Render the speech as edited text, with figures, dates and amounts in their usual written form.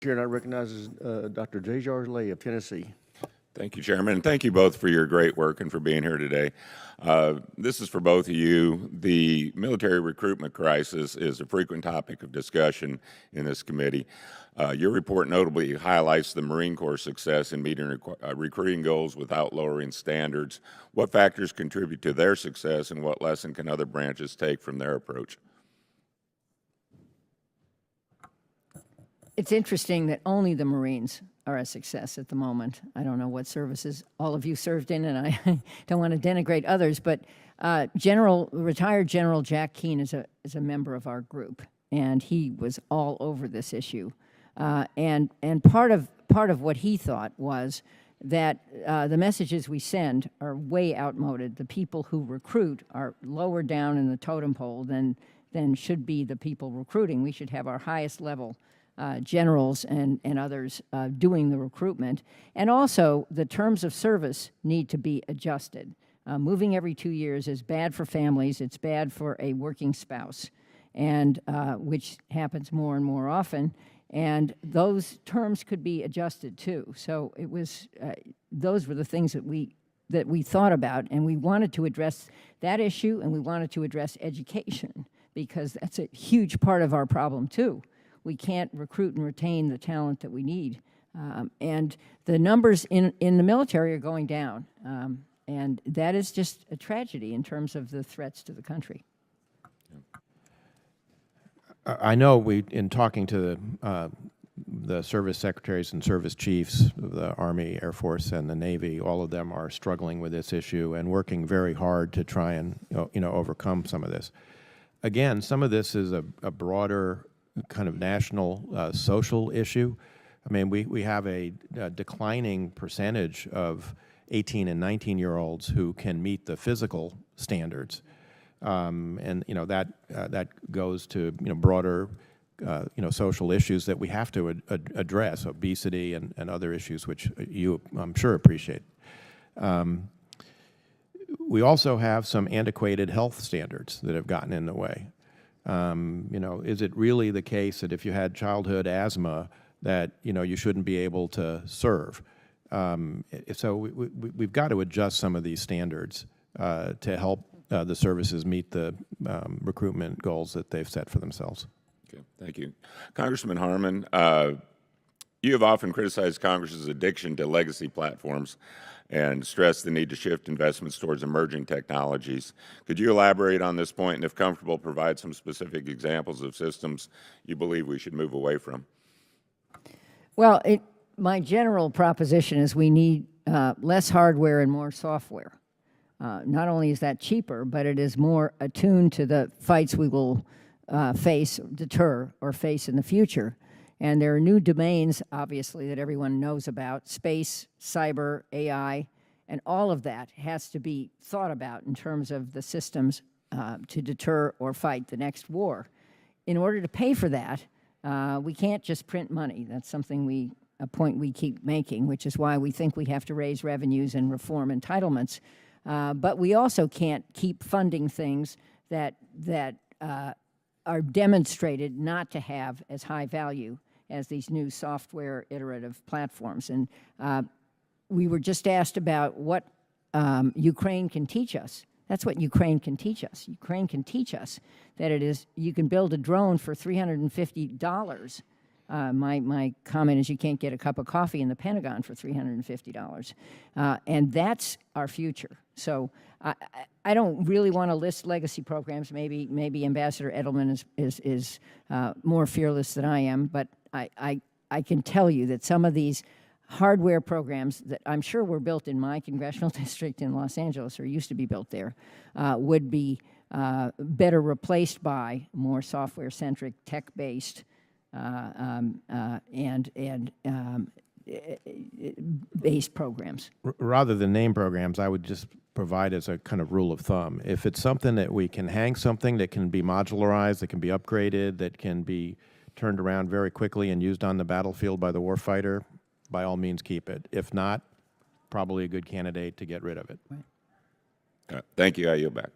Chair, I recognize Dr. J. Lay of Tennessee. Thank you, Chairman, and thank you both for your great work and for being here today. This is for both of you. The military recruitment crisis is a frequent topic of discussion in this committee. Your report notably highlights the Marine Corps' success in meeting recruiting goals without lowering standards. What factors contribute to their success, and what lesson can other branches take from their approach? It's interesting that only the Marines are a success at the moment. I don't know what services all of you served in, and I don't want to denigrate others, but retired General Jack Keane is a member of our group, and he was all over this issue. And part of what he thought was that the messages we send are way outmoded. The people who recruit are lower down in the totem pole than should be the people recruiting. We should have our highest level generals and others doing the recruitment. And also, the terms of service need to be adjusted. Moving every 2 years is bad for families. It's bad for a working spouse, and which happens more and more often. And those terms could be adjusted too. So it was those were the things that we thought about, and we wanted to address that issue, and we wanted to address education, because that's a huge part of our problem too. We can't recruit and retain the talent that we need. And the numbers in the military are going down. And that is just a tragedy in terms of the threats to the country. I know in talking to the service secretaries and service chiefs of the Army, Air Force, and the Navy, all of them are struggling with this issue and working very hard to try and overcome some of this. Again, some of this is a broader kind of national social issue. I mean, we have a declining percentage of 18 and 19-year-olds who can meet the physical standards, and that goes to broader social issues that we have to address, obesity and other issues which you, I'm sure, appreciate. We also have some antiquated health standards that have gotten in the way. Is it really the case that if you had childhood asthma that, you shouldn't be able to serve? So we've got to adjust some of these standards to help the services meet the recruitment goals that they've set for themselves. Okay, thank you. Congressman Harmon, you have often criticized Congress's addiction to legacy platforms and stressed the need to shift investments towards emerging technologies. Could you elaborate on this point, and if comfortable, provide some specific examples of systems you believe we should move away from? Well, my general proposition is we need less hardware and more software. Not only is that cheaper, but it is more attuned to the fights we will deter or face in the future. And there are new domains, obviously, that everyone knows about: space, cyber, AI, and all of that has to be thought about in terms of the systems to deter or fight the next war. In order to pay for that, we can't just print money. That's something a point we keep making, which is why we think we have to raise revenues and reform entitlements. But we also can't keep funding things that are demonstrated not to have as high value as these new software iterative platforms. And we were just asked about what Ukraine can teach us. That's what Ukraine can teach us. Ukraine can teach us that you can build a drone for $350. My comment is you can't get a cup of coffee in the Pentagon for $350. And that's our future. So I don't really want to list legacy programs. Maybe Ambassador Edelman is more fearless than I am, but I can tell you that some of these hardware programs that I'm sure were built in my congressional district in Los Angeles, or used to be built there, would be better replaced by more software-centric, tech-based, based programs. Rather than name programs, I would just provide as a kind of rule of thumb. If it's something that we can hang something that can be modularized, that can be upgraded, that can be turned around very quickly and used on the battlefield by the warfighter, by all means keep it. If not, probably a good candidate to get rid of it. Right. Thank you. I yield back.